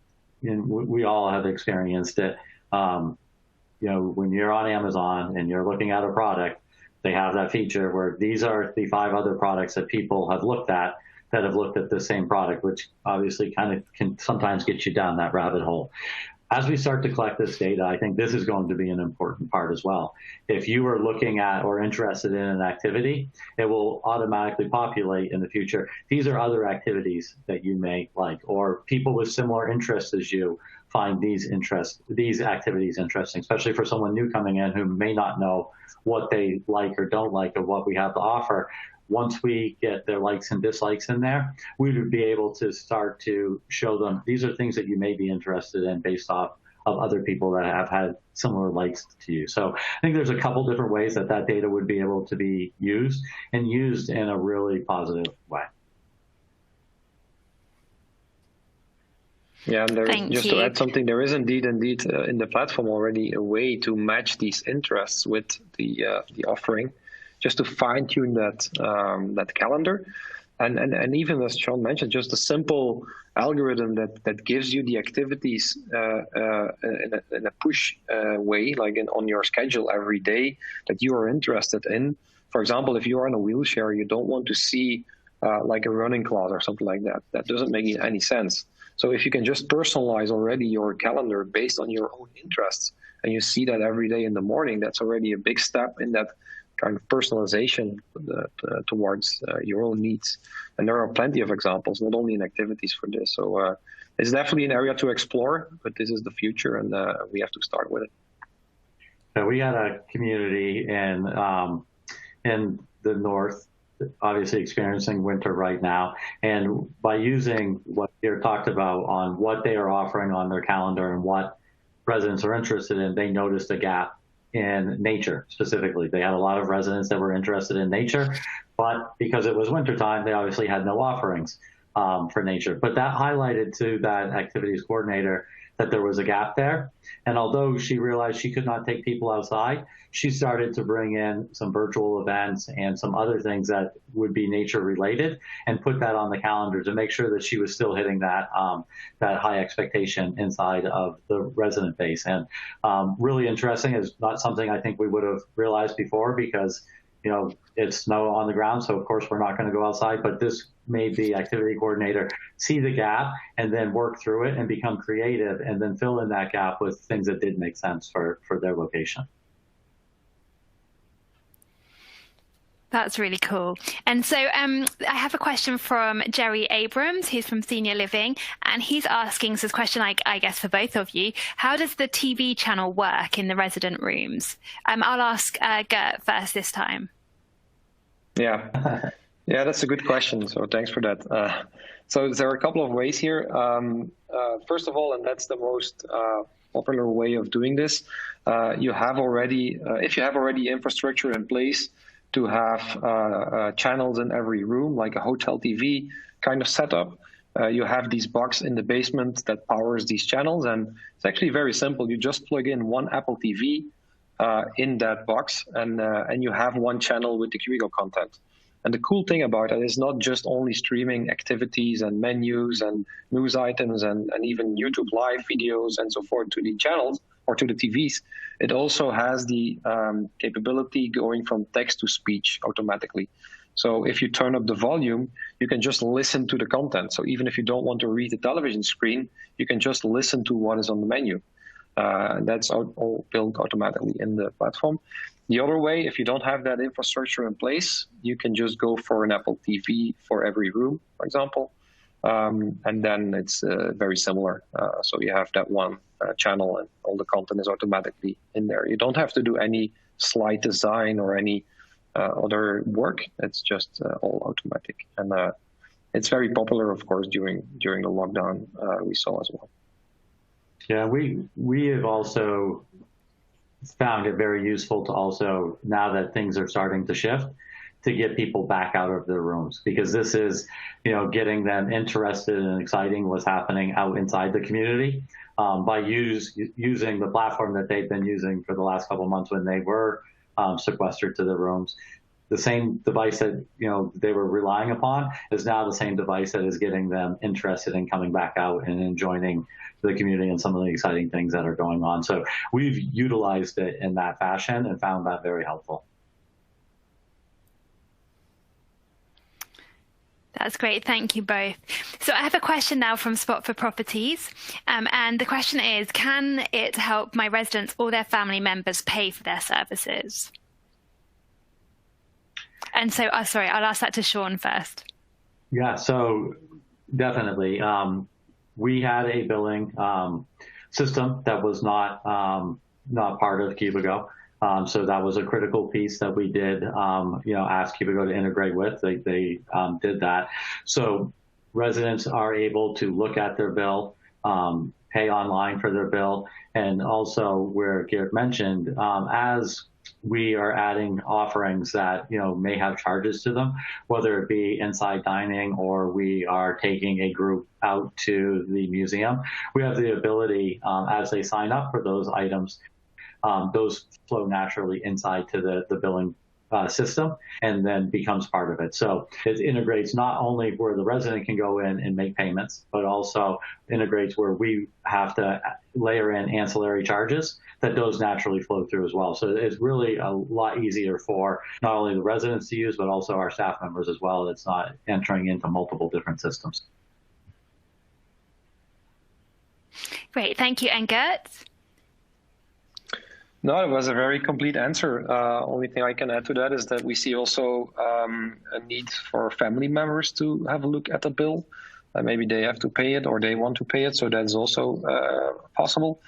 we all have experienced it, when you're on Amazon and you're looking at a product, they have that feature where these are the 5 other products that people have looked at that have looked at the same product, which obviously kind of can sometimes get you down that rabbit hole. As we start to collect this data, I think this is going to be an important part as well. If you are looking at or interested in an activity, it will automatically populate in the future. These are other activities that you may like, or people with similar interests as you find these activities interesting, especially for someone new coming in who may not know what they like or don't like of what we have to offer. Once we get their likes and dislikes in there, we would be able to start to show them these are things that you may be interested in based off of other people that have had similar likes to you. So I think there's a couple different ways that data would be able to be used, and used in a really positive way. Yeah, and just to add something, there is indeed in the platform already a way to match these interests with the offering, just to fine-tune that calendar. And even as Shawn mentioned, just a simple algorithm that gives you the activities in a push way, like on your schedule every day that you are interested in. For example, if you are in a wheelchair, you don't want to see like a running class or something like that. That doesn't make any sense. So if you can just personalize already your calendar based on your own interests, and you see that every day in the morning, that's already a big step in that kind of personalization towards your own needs. And there are plenty of examples, not only in activities for this. So it's definitely an area to explore, but this is the future, and we have to start with it. So we had a community in the north, obviously experiencing winter right now. And by using what Geert talked about on what they are offering on their calendar and what residents are interested in, they noticed a gap in nature specifically. They had a lot of residents that were interested in nature, but because it was wintertime, they obviously had no offerings for nature. But that highlighted to that activities coordinator that there was a gap there. And although she realized she could not take people outside, she started to bring in some virtual events and some other things that would be nature related and put that on the calendar to make sure that she was still hitting that that high expectation inside of the resident base. And really interesting, is not something I think we would have realized before, because it's snow on the ground, so of course we're not going to go outside, but this made the activity coordinator see the gap and then work through it and become creative and then fill in that gap with things that did make sense for their location. That's really cool. And so I have a question from Jerry Abrams, who's from Senior Living, and he's asking, so this question, I guess, for both of you, how does the TV channel work in the resident rooms? I'll ask Geert first this time. Yeah, that's a good question. So thanks for that. So there are a couple of ways here. First of all, and that's the most popular way of doing this, you have already, if you have already infrastructure in place to have channels in every room, like a hotel TV kind of setup. You have these box in the basement that powers these channels, and it's actually very simple. You just plug in one Apple TV in that box, and you have one channel with the Cubico content. And the cool thing about it is not just only streaming activities and menus and news items and even YouTube live videos and so forth to the channels or to the TVs. It also has the capability going from text to speech automatically. So if you turn up the volume, you can just listen to the content. So even if you don't want to read the television screen, you can just listen to what is on the menu. That's all built automatically in the platform. The other way, if you don't have that infrastructure in place, you can just go for an Apple TV for every room, for example. And then it's very similar. So you have that one channel and all the content is automatically in there. You don't have to do any slide design or any other work. It's just all automatic. And it's very popular, of course, during the lockdown we saw as well. Yeah, we have also found it very useful to also, now that things are starting to shift, to get people back out of their rooms, because this is, getting them interested and exciting what's happening out inside the community by using the platform that they've been using for the last couple of months when they were sequestered to their rooms. The same device that they were relying upon is now the same device that is getting them interested in coming back out and in joining the community and some of the exciting things that are going on. So we've utilized it in that fashion and found that very helpful. That's great. Thank you both. So I have a question now from Spot for Properties. And the question is, can it help my residents or their family members pay for their services? And so, sorry, I'll ask that to Shawn first. Yeah, so definitely. We had a billing system that was not part of Cubico. So that was a critical piece that we did, ask Cubico to integrate with. They did that. So residents are able to look at their bill, pay online for their bill, and also where Geert mentioned, as we are adding offerings that may have charges to them, whether it be inside dining or we are taking a group out to the museum. We have the ability, as they sign up for those items, those flow naturally inside to the billing system and then becomes part of it. So it integrates not only where the resident can go in and make payments, but also integrates where we have to layer in ancillary charges, that those naturally flow through as well. So it's really a lot easier for not only the residents to use, but also our staff members as well. It's not entering into multiple different systems. Great, thank you. And Geert? No, it was a very complete answer. Only thing I can add to that is that we see also a need for family members to have a look at the bill. Maybe they have to pay it or they want to pay it, so that's also possible.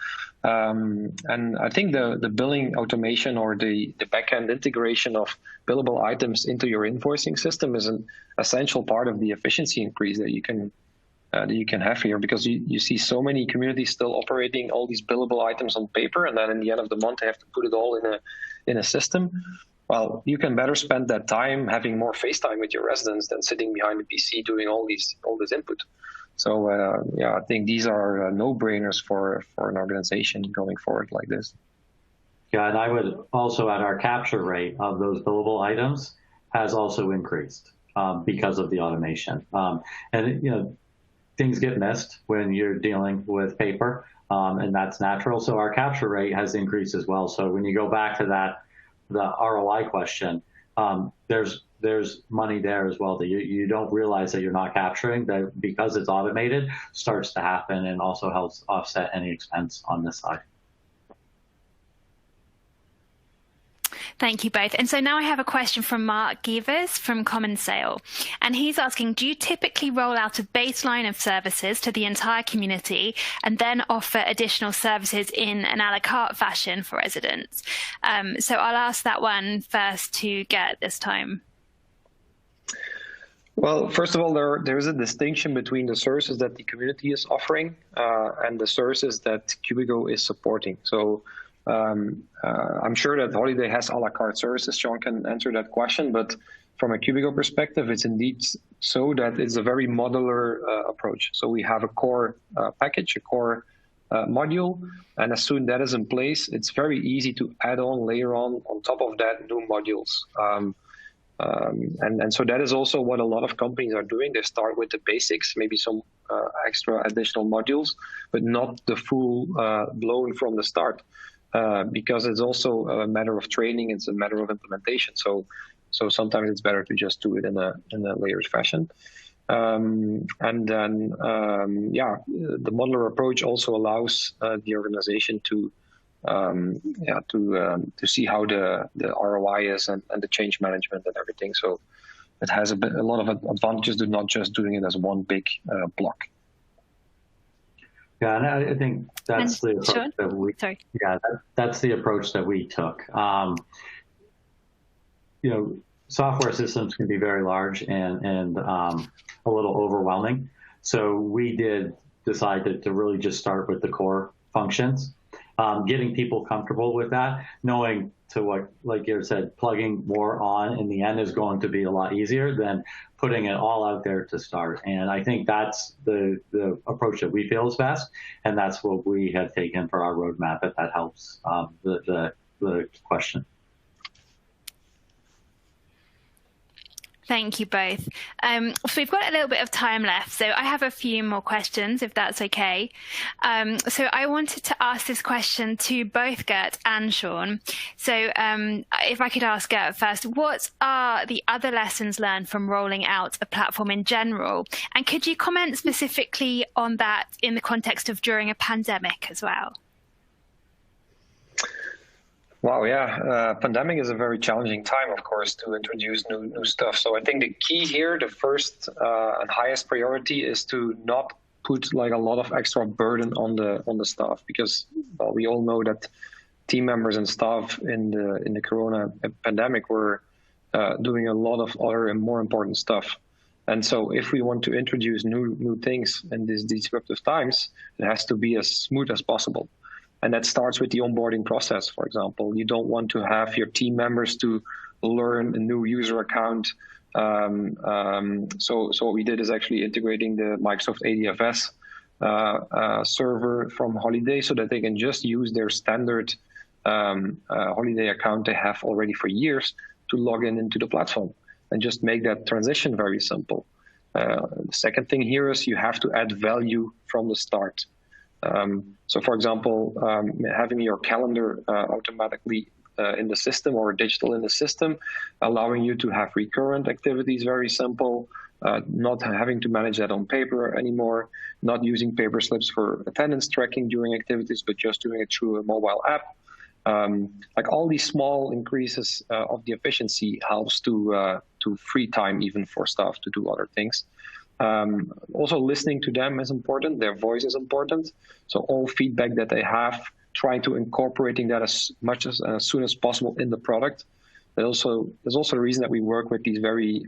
And I think the billing automation or the backend integration of billable items into your invoicing system is an essential part of the efficiency increase that you can have here, because you see so many communities still operating all these billable items on paper, and then in the end of the month they have to put it all in a system. Well, you can better spend that time having more face time with your residents than sitting behind a PC doing all this input. So yeah, I think these are no-brainers for an organization going forward like this. Yeah, and I would also add our capture rate of those billable items has also increased because of the automation. And you know, things get missed when you're dealing with paper, and that's natural. So our capture rate has increased as well. So when you go back to that, the ROI question, there's money there as well that you don't realize that you're not capturing, that because it's automated starts to happen and also helps offset any expense on this side. Thank you both. And so now I have a question from Mark Gevers from Common Sale. And he's asking, do you typically roll out a baseline of services to the entire community and then offer additional services in an a la carte fashion for residents? So I'll ask that one first to Geert this time. Well, first of all, there is a distinction between the services that the community is offering and the services that Cubico is supporting. So I'm sure that Holiday has a la carte services. Shawn can answer that question, but from a Cubico perspective, it's indeed so that it's a very modular approach. So we have a core package, a core module, and as soon as that is in place, it's very easy to add on, layer on top of that, new modules. And so that is also what a lot of companies are doing. They start with the basics, maybe some extra additional modules, but not the full blown from the start. Because it's also a matter of training, it's a matter of implementation. So sometimes it's better to just do it in a layered fashion. And then, yeah, the modular approach also allows the organization to see how the ROI is and the change management and everything. So it has a lot of advantages to not just doing it as one big block. Yeah, and I think that's the approach that we. Sorry. Yeah, that's the approach that we took. You know, software systems can be very large and a little overwhelming. So we did decide to really just start with the core functions, getting people comfortable with that, knowing to what, like Geert said, plugging more on in the end is going to be a lot easier than putting it all out there to start. And I think that's the approach that we feel is best, and that's what we have taken for our roadmap, if that helps the question. Thank you both. So we've got a little bit of time left, so I have a few more questions, if that's okay. So I wanted to ask this question to both Geert and Shawn. So if I could ask Geert first, what are the other lessons learned from rolling out a platform in general? And could you comment specifically on that in the context of during a pandemic as well? Wow, yeah. Pandemic is a very challenging time, of course, to introduce new stuff. So I think the key here, the first and highest priority, is to not put like a lot of extra burden on the staff, because well, we all know that team members and staff in the Corona pandemic were doing a lot of other and more important stuff. And so if we want to introduce new things in these disruptive times, it has to be as smooth as possible. And that starts with the onboarding process, for example. You don't want to have your team members to learn a new user account. So what we did is actually integrating the Microsoft ADFS server from Holiday so that they can just use their standard Holiday account they have already for years to log into the platform and just make that transition very simple. The second thing here is you have to add value from the start. So, for example, having your calendar automatically in the system or digital in the system, allowing you to have recurrent activities, very simple, not having to manage that on paper anymore, not using paper slips for attendance tracking during activities, but just doing it through a mobile app. Like all these small increases of the efficiency helps to free time even for staff to do other things. Also listening to them is important. Their voice is important. So all feedback that they have, trying to incorporating that as soon as possible in the product. There's also a reason that we work with these very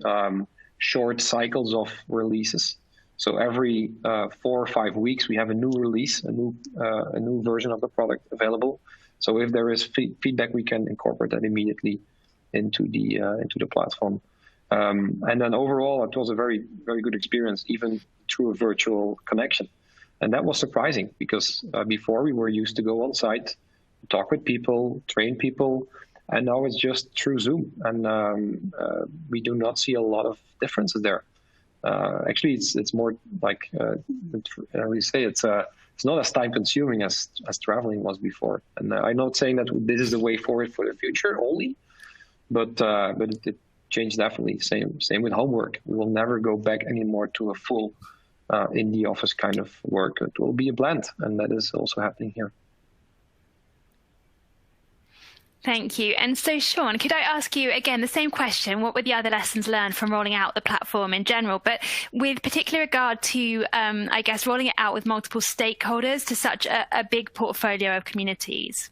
short cycles of releases. So every 4 or 5 weeks, we have a new release, a new version of the product available. So if there is feedback, we can incorporate that immediately into the platform. And then overall, it was a very, very good experience, even through a virtual connection. And that was surprising because before we were used to go on site, talk with people, train people, and now it's just through Zoom. And we do not see a lot of differences there. Actually, it's more like, we say it's not as time consuming as traveling was before. And I'm not saying that this is the way forward for the future only, but it changed definitely. Same with homework. We will never go back anymore to a full in the office kind of work. It will be a blend, and that is also happening here. Thank you. And so, Shawn, could I ask you again the same question? What were the other lessons learned from rolling out the platform in general, but with particular regard to, I guess, rolling it out with multiple stakeholders to such a big portfolio of communities?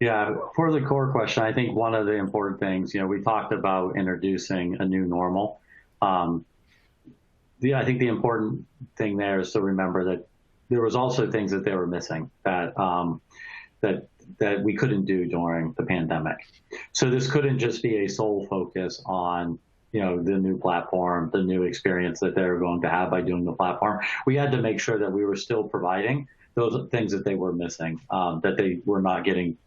Yeah, for the core question, I think one of the important things, we talked about introducing a new normal. I think the important thing there is to remember that there was also things that they were missing that we couldn't do during the pandemic. So this couldn't just be a sole focus on, the new platform, the new experience that they're going to have by doing the platform. We had to make sure that we were still providing those things that they were missing, that they were not getting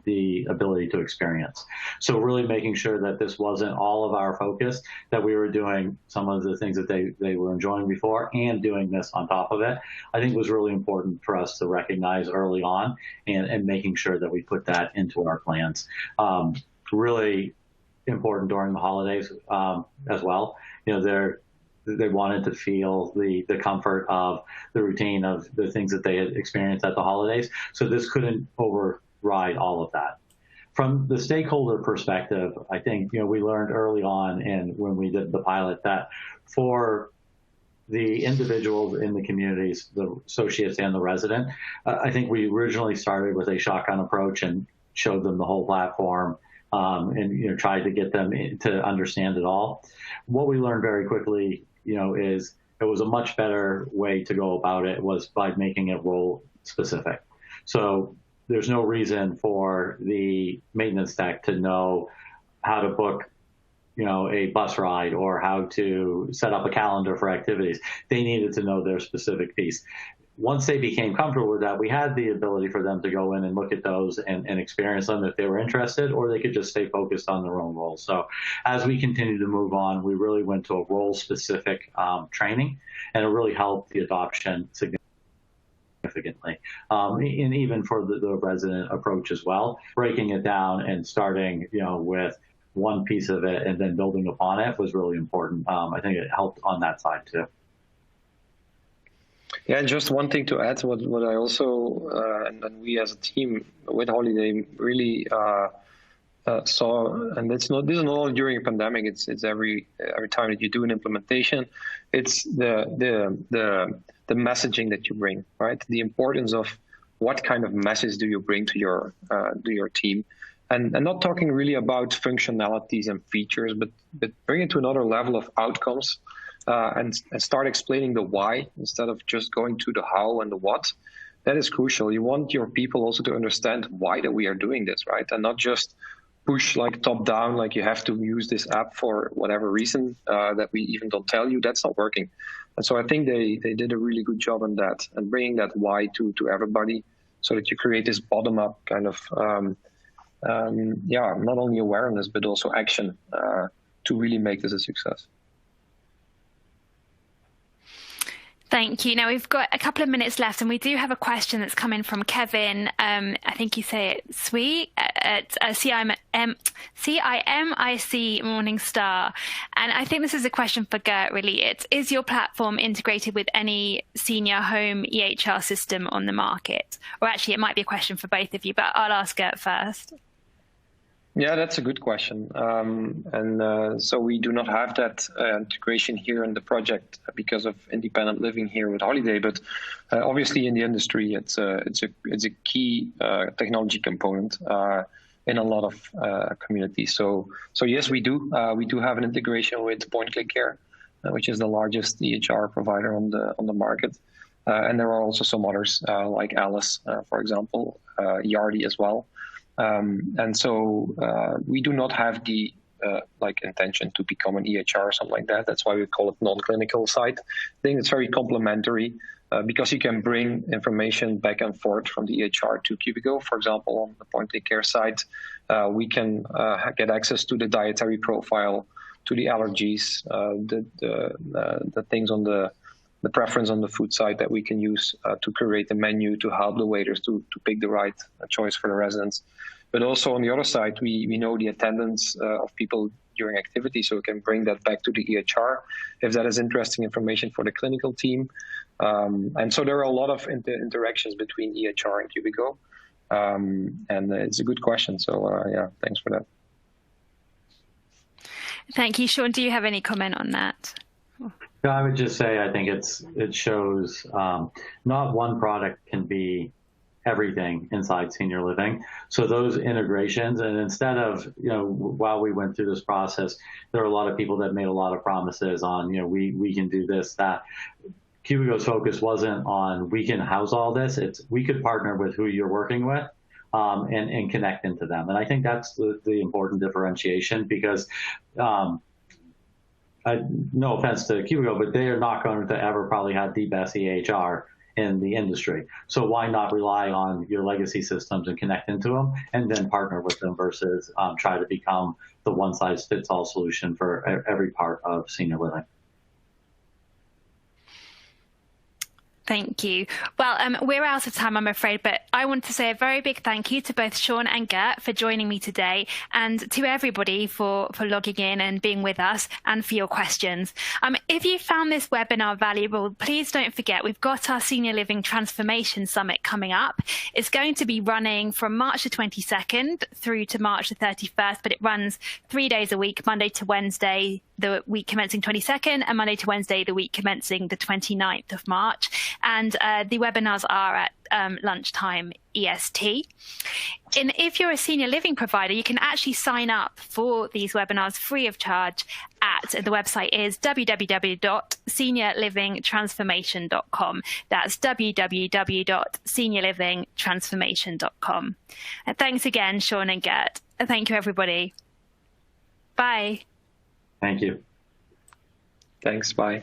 the ability to experience. So really making sure that this wasn't all of our focus, that we were doing some of the things that they were enjoying before and doing this on top of it, I think was really important for us to recognize early on and making sure that we put that into our plans. Really important during the holidays as well. They wanted to feel the comfort of the routine of the things that they had experienced at the holidays. So this couldn't override all of that. From the stakeholder perspective, I think, we learned early on and when we did the pilot that for the individuals in the communities, the associates and the resident, I think we originally started with a shotgun approach and showed them the whole platform and tried to get them to understand it all. What we learned very quickly, is it was a much better way to go about it was by making it role specific. So there's no reason for the maintenance tech to know how to book, a bus ride or how to set up a calendar for activities. They needed to know their specific piece. Once they became comfortable with that, we had the ability for them to go in and look at those and experience them if they were interested, or they could just stay focused on their own role. So as we continue to move on, we really went to a role-specific training, and it really helped the adoption significantly. And even for the resident approach as well, breaking it down and starting, with one piece of it and then building upon it was really important. I think it helped on that side too. Yeah, and just one thing to add, what I also, and we as a team with Holiday really saw, and this is not only during a pandemic, it's every time that you do an implementation, it's the messaging that you bring, right? The importance of what kind of message do you bring to your team. And not talking really about functionalities and features, but bring it to another level of outcomes. And start explaining the why instead of just going to the how and the what. That is crucial. You want your people also to understand why that we are doing this, right? And not just push like top down, like you have to use this app for whatever reason that we even don't tell you. That's not working. And so I think they did a really good job on that and bringing that why to everybody so that you create this bottom up kind of, not only awareness, but also action to really make this a success. Thank you. Now we've got a couple of minutes left, and we do have a question that's come in from Kevin. I think you say it sweet at CIMIC Morningstar. And I think this is a question for Geert, really. Is your platform integrated with any senior home EHR system on the market? Or actually, it might be a question for both of you, but I'll ask Geert first. Yeah, that's a good question. So we do not have that integration here in the project because of independent living here with Holiday. But obviously, in the industry, it's a key technology component in a lot of communities. So yes, we do. We do have an integration with Point-Click Care, which is the largest EHR provider on the market. And there are also some others like Alice, for example, Yardi as well. And so we do not have the like intention to become an EHR or something like that. That's why we call it non-clinical side. I think it's very complementary because you can bring information back and forth from the EHR to Cubico. For example, on the point-of care side, we can get access to the dietary profile, to the allergies, the things on the preference on the food side that we can use to create the menu to help the waiters to pick the right choice for the residents. But also on the other side, we know the attendance of people during activity, so we can bring that back to the EHR if that is interesting information for the clinical team. And so there are a lot of interactions between EHR and Cubico. And it's a good question. So yeah, thanks for that. Thank you. Shawn, do you have any comment on that? Yeah, I would just say I think it shows not one product can be everything inside senior living. So those integrations, and instead of, while we went through this process, there are a lot of people that made a lot of promises on, we can do this, that. Cubico's focus wasn't on we can house all this. It's we could partner with who you're working with and connect into them. And I think that's the important differentiation because no offense to Cubico, but they are not going to ever probably have the best EHR in the industry. So why not rely on your legacy systems and connect into them and then partner with them versus try to become the one-size-fits-all solution for every part of senior living. Thank you. Well, we're out of time, I'm afraid, but I want to say a very big thank you to both Shawn and Geert for joining me today, and to everybody for logging in and being with us and for your questions. If you found this webinar valuable, please don't forget we've got our Senior Living Transformation Summit coming up. It's going to be running from March the 22nd through to March the 31st, but it runs 3 days a week, Monday to Wednesday, the week commencing 22nd, and Monday to Wednesday, the week commencing the 29th of March. And the webinars are at lunchtime EST. And if you're a senior living provider, you can actually sign up for these webinars free of charge at the website is www.seniorlivingtransformation.com. That's www.seniorlivingtransformation.com. And thanks again, Shawn and Geert. And thank you, everybody. Bye. Thank you. Thanks. Bye.